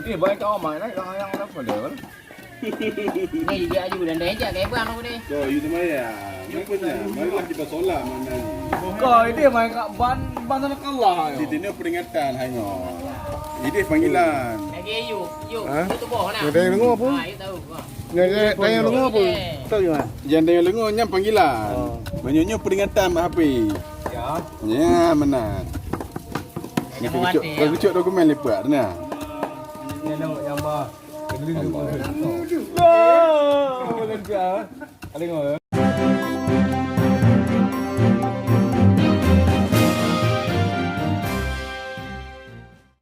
Ini baik kau main nak yang nak pada. Ni dia aju dan dia jaga ibu anak ni. So, itu mah ya. Makanya, marilah kita solat mana. Kau ini main kat ban sana kalah. Di sini peringatan hangok. Ini panggilan. Lagi yuk tu boh nak. Ada yang dengar apa? You tahu. Ada yang dengar apa? Tahu juga. Jangan dengan lengunya panggilan. Banyaknya peringatan mak HP. Ya. Ya, mana. Ni kecuali dokumen lipat nah. Ni yang bah. Boleh dia. Boleh dia. Ada ngor.